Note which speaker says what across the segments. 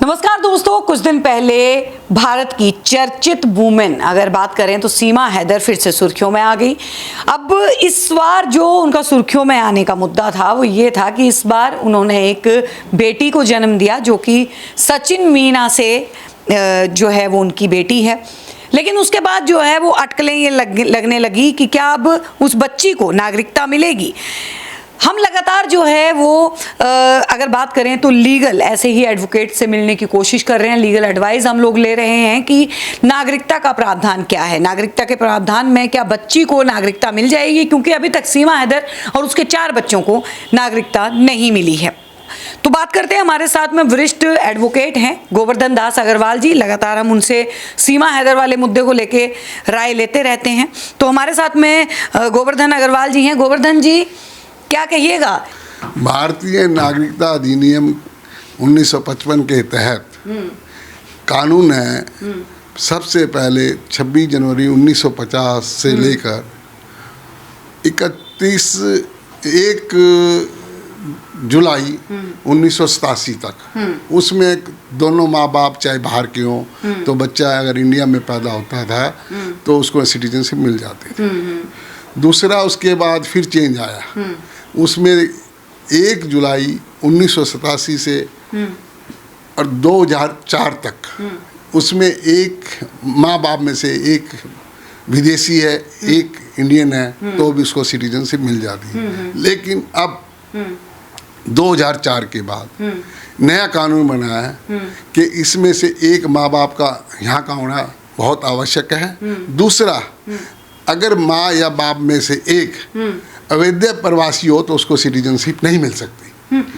Speaker 1: नमस्कार दोस्तों, कुछ दिन पहले भारत की चर्चित वुमेन अगर बात करें तो सीमा हैदर फिर से सुर्खियों में आ गई। अब इस बार जो उनका सुर्खियों में आने का मुद्दा था वो ये था कि इस बार उन्होंने एक बेटी को जन्म दिया जो कि सचिन मीना से जो है वो उनकी बेटी है। लेकिन उसके बाद जो है वो अटकलें ये लगने लगी कि क्या अब उस बच्ची को नागरिकता मिलेगी। हम लगातार जो है वो अगर बात करें तो लीगल ऐसे ही एडवोकेट से मिलने की कोशिश कर रहे हैं, लीगल एडवाइस हम लोग ले रहे हैं कि नागरिकता का प्रावधान क्या है, नागरिकता के प्रावधान में क्या बच्ची को नागरिकता मिल जाएगी, क्योंकि अभी तक सीमा हैदर और उसके 4 बच्चों को नागरिकता नहीं मिली है। तो बात करते हैं, हमारे साथ में वरिष्ठ एडवोकेट हैं गोवर्धन दास अग्रवाल जी। लगातार हम उनसे सीमा हैदर वाले मुद्दे को लेके राय लेते रहते हैं। तो हमारे साथ में गोवर्धन अग्रवाल जी हैं। गोवर्धन जी, क्या कहिएगा?
Speaker 2: भारतीय नागरिकता अधिनियम 1955 के तहत कानून है, सबसे पहले 26 जनवरी 1950 से लेकर 1 जुलाई 1987 तक, उसमें दोनों माँ बाप चाहे बाहर के हों तो बच्चा अगर इंडिया में पैदा होता था तो उसको सिटीजनशिप मिल जाती थी। दूसरा, उसके बाद फिर चेंज आया, उसमें 1 जुलाई 1987 से और 2004 तक उसमें एक माँ बाप में से एक विदेशी है, एक इंडियन है, तो भी उसको सिटीजनशिप मिल जाती है। लेकिन अब 2004 के बाद नया कानून बना है कि इसमें से एक माँ बाप का यहाँ का होना बहुत आवश्यक है। दूसरा, अगर माँ या बाप में से एक अवैध प्रवासी हो तो उसको सिटीजनशिप नहीं मिल सकती।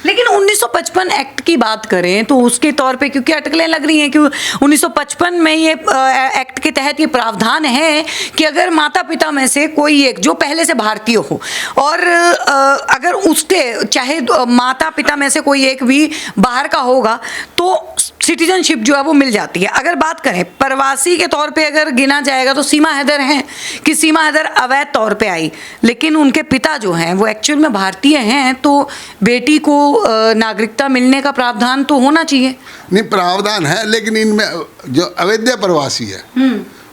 Speaker 1: लेकिन 1955 एक्ट की बात करें तो उसके तौर पे क्योंकि अटकलें लग रही हैं कि 1955 में ये एक्ट के तहत ये प्रावधान है कि अगर माता पिता में से कोई एक जो पहले से भारतीय हो और अगर उसके चाहे माता पिता में से कोई एक भी बाहर का होगा तो सिटीजनशिप जो है वो मिल जाती है। अगर बात करें प्रवासी के तौर पे अगर गिना जाएगा तो सीमा हैदर हैं कि सीमा हैदर अवैध तौर पे आई, लेकिन उनके पिता जो हैं वो एक्चुअल में भारतीय हैं, तो बेटी को नागरिकता मिलने का प्रावधान तो होना चाहिए।
Speaker 2: नहीं, प्रावधान है, लेकिन इनमें जो अवैध प्रवासी है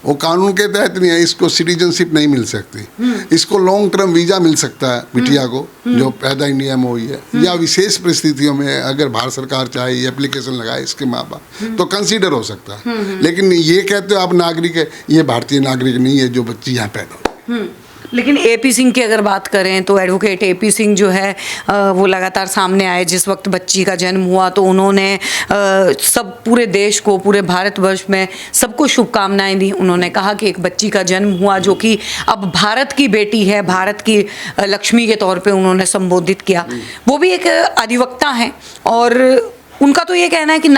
Speaker 2: वो कानून के तहत नहीं है, इसको सिटीजनशिप नहीं मिल सकती। इसको लॉन्ग टर्म वीज़ा मिल सकता है बिटिया को जो पैदा इंडिया में हुई है, या विशेष परिस्थितियों में अगर भारत सरकार चाहे एप्लीकेशन लगाए इसके माँ बाप तो कंसीडर हो सकता है। लेकिन ये कहते हो आप नागरिक है, ये भारतीय नागरिक नहीं है जो बच्ची यहाँ पैदा हुई।
Speaker 1: लेकिन एपी सिंह की अगर बात करें तो एडवोकेट एपी सिंह जो है वो लगातार सामने आए। जिस वक्त बच्ची का जन्म हुआ तो उन्होंने सब पूरे देश को, पूरे भारतवर्ष में सबको शुभकामनाएं दी। उन्होंने कहा कि एक बच्ची का जन्म हुआ जो कि अब भारत की बेटी है, भारत की लक्ष्मी के तौर पे उन्होंने संबोधित किया। वो भी एक अधिवक्ता हैं और उनका तो ये कहना है कि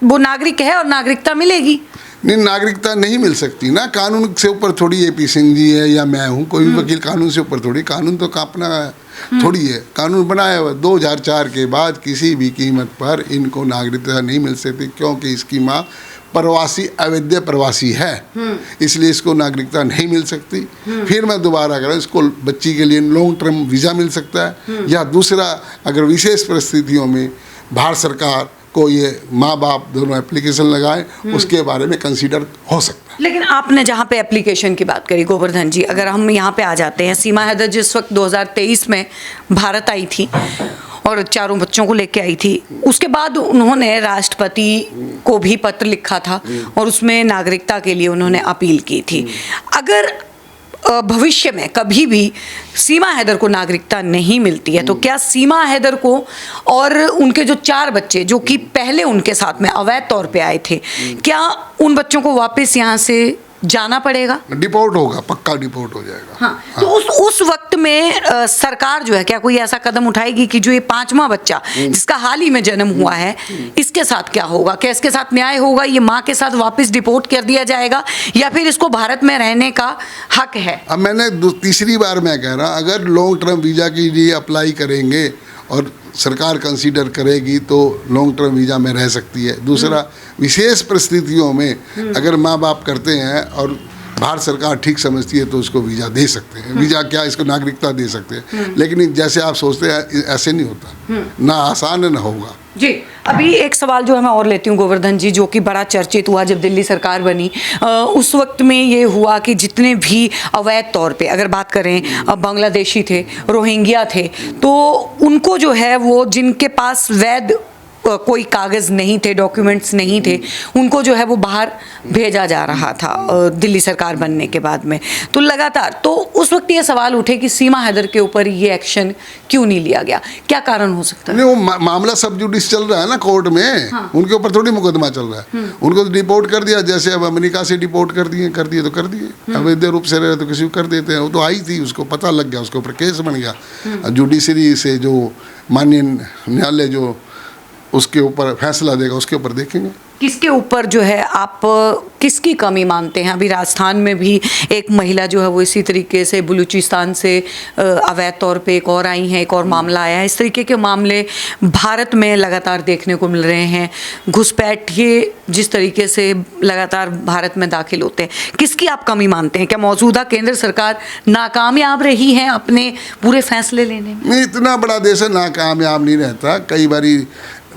Speaker 1: वो नागरिक है और नागरिकता मिलेगी।
Speaker 2: नहीं, नागरिकता नहीं मिल सकती ना, कानून से ऊपर थोड़ी एपी सिंह जी है या मैं हूँ, कोई भी वकील कानून से ऊपर थोड़ी, कानून तो अपना थोड़ी है, कानून बनाया हुआ। 2004 के बाद किसी भी कीमत पर इनको नागरिकता नहीं मिल सकती, क्योंकि इसकी माँ प्रवासी अवैध प्रवासी है, इसलिए इसको नागरिकता नहीं मिल सकती। फिर मैं दोबारा कह रहा हूँ, इसको बच्ची के लिए लॉन्ग टर्म वीज़ा मिल सकता है, या दूसरा अगर विशेष परिस्थितियों में भारत सरकार को ये माँ बाप दोनों एप्लीकेशन लगाए, उसके बारे में कंसीडर हो सकता है।
Speaker 1: लेकिन आपने जहाँ पे एप्लीकेशन की बात करी गोवर्धन जी, अगर हम यहाँ पे आ जाते हैं, सीमा हैदर जिस वक्त 2023 में भारत आई थी और 4 बच्चों को लेके आई थी, उसके बाद उन्होंने राष्ट्रपति को भी पत्र लिखा था और उसमें नागरिकता के लिए उन्होंने अपील की थी। अगर भविष्य में कभी भी सीमा हैदर को नागरिकता नहीं मिलती है तो क्या सीमा हैदर को और उनके जो 4 बच्चे जो कि पहले उनके साथ में अवैध तौर पे आए थे, क्या उन बच्चों को वापस यहाँ से जाना पड़ेगा?
Speaker 2: डिपोर्ट होगा, पक्का डिपोर्ट हो जाएगा।
Speaker 1: हाँ, तो उस वक्त में सरकार जो है क्या कोई ऐसा कदम उठाएगी कि जो ये 5वां बच्चा जिसका हाल ही में जन्म हुआ है, इसके साथ क्या होगा? क्या इसके साथ न्याय होगा? ये माँ के साथ वापस डिपोर्ट कर दिया जाएगा या फिर इसको भारत में रहने का हक है?
Speaker 2: अब मैंने तीसरी बार मैं कह रहा, अगर लॉन्ग टर्म वीज़ा के लिए अप्लाई करेंगे और सरकार कंसीडर करेगी तो लॉन्ग टर्म वीज़ा में रह सकती है। दूसरा, विशेष परिस्थितियों में अगर माँ बाप करते हैं और भारत सरकार ठीक समझती है तो उसको वीज़ा दे सकते हैं, वीज़ा क्या इसको नागरिकता दे सकते हैं, लेकिन जैसे आप सोचते हैं ऐसे नहीं होता, ना आसान है ना होगा।
Speaker 1: जी, अभी एक सवाल जो है मैं और लेती हूँ गोवर्धन जी, जो कि बड़ा चर्चित हुआ जब दिल्ली सरकार बनी। उस वक्त में ये हुआ कि जितने भी अवैध तौर पे अगर बात करें बांग्लादेशी थे, रोहिंग्या थे, तो उनको जो है वो जिनके पास वैध कोई कागज़ नहीं थे, डॉक्यूमेंट्स नहीं थे, उनको जो है वो बाहर भेजा जा रहा था दिल्ली सरकार बनने के बाद में। तो लगातार तो उस वक्त ये सवाल उठे कि सीमा हैदर के ऊपर ये एक्शन क्यों नहीं लिया गया, क्या कारण हो सकता है?
Speaker 2: नहीं, वो मामला सब जुडिस चल रहा है ना कोर्ट में। हाँ। उनके ऊपर थोड़ी मुकदमा चल रहा है, उनको तो डिपोर्ट कर दिया, जैसे अब अमेरिका से डिपोर्ट कर दिए तो कर दिए, अवैध रूप से रहे तो किसी को कर देते हैं। वो तो आई थी, उसको पता लग गया, उसके ऊपर केस बन गया। जुडिशरी से जो माननीय न्यायालय जो उसके ऊपर फैसला देगा उसके ऊपर देखेंगे।
Speaker 1: किसके ऊपर जो है आप किसकी कमी मानते हैं? अभी राजस्थान में भी एक महिला जो है वो इसी तरीके से बलूचिस्तान से अवैध तौर पे एक और आई हैं, एक और मामला आया है। इस तरीके के मामले भारत में लगातार देखने को मिल रहे हैं। घुसपैठिए जिस तरीके से लगातार भारत में दाखिल होते हैं, किसकी आप कमी मानते हैं? क्या मौजूदा केंद्र सरकार नाकामयाब रही है अपने पूरे फैसले लेने में?
Speaker 2: नहीं, इतना बड़ा देश है, नाकामयाब नहीं रहता। कई बारी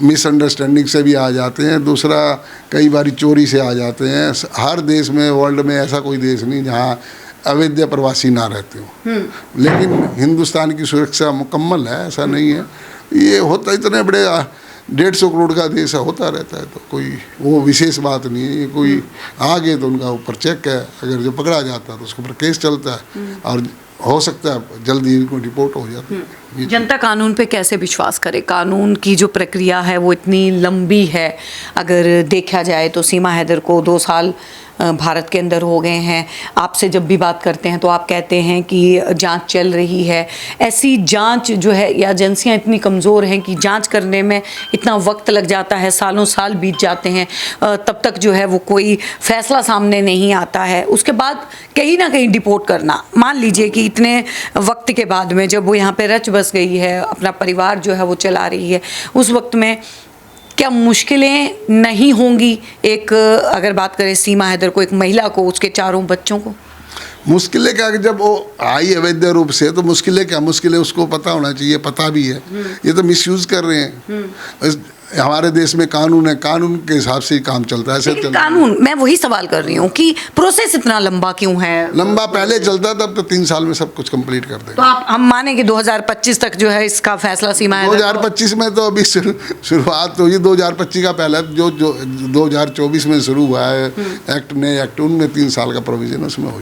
Speaker 2: मिसअंडरस्टैंडिंग से भी आ जाते हैं, दूसरा कई बारी चोरी से आ जाते हैं। हर देश में, वर्ल्ड में ऐसा कोई देश नहीं जहाँ अवैध प्रवासी ना रहते हो। लेकिन हिंदुस्तान की सुरक्षा मुकम्मल है, ऐसा नहीं है। ये होता इतने बड़े 150 करोड़ का देश है, होता रहता है, तो कोई वो विशेष बात नहीं है। ये कोई आ गए तो उनका ऊपर चेक है, अगर जो पकड़ा जाता है तो उसके ऊपर केस चलता है और हो सकता है जल्दी इनको रिपोर्ट हो जाती है।
Speaker 1: जनता कानून पे कैसे विश्वास करे? कानून की जो प्रक्रिया है वो इतनी लंबी है। अगर देखा जाए तो सीमा हैदर को 2 साल भारत के अंदर हो गए हैं। आपसे जब भी बात करते हैं तो आप कहते हैं कि जांच चल रही है। ऐसी जांच जो है, या एजेंसियां इतनी कमज़ोर हैं कि जांच करने में इतना वक्त लग जाता है, सालों साल बीत जाते हैं, तब तक जो है वो कोई फैसला सामने नहीं आता है। उसके बाद कहीं ना कहीं डिपोर्ट करना, मान लीजिए कि इतने वक्त के बाद में जब वो यहाँ पे रच बस गई है, अपना परिवार जो है वो चला रही है, उस वक्त में क्या मुश्किलें नहीं होंगी? एक अगर बात करें सीमा हैदर को, एक महिला को, उसके 4 बच्चों को,
Speaker 2: मुश्किलें क्या? जब वो आई अवैध रूप से तो मुश्किलें क्या? मुश्किलें उसको पता होना चाहिए, पता भी है। ये तो मिसयूज कर रहे हैं। हमारे देश में कानून है, कानून के हिसाब से ही काम चलता है। ऐसे
Speaker 1: कानून, मैं वही सवाल कर रही हूँ कि प्रोसेस इतना लंबा क्यों है?
Speaker 2: लंबा पहले चलता था, अब तो 3 साल में सब कुछ कंप्लीट कर देंगे।
Speaker 1: तो आप हम माने कि 2025 तक जो है इसका फैसला सीमा है?
Speaker 2: 2025 में तो अभी शुरुआत तो ये 2025 का पहला जो 2024 में शुरू हुआ है एक्ट, नए एक्ट, उनमें 3 साल का प्रोविजन उसमें हो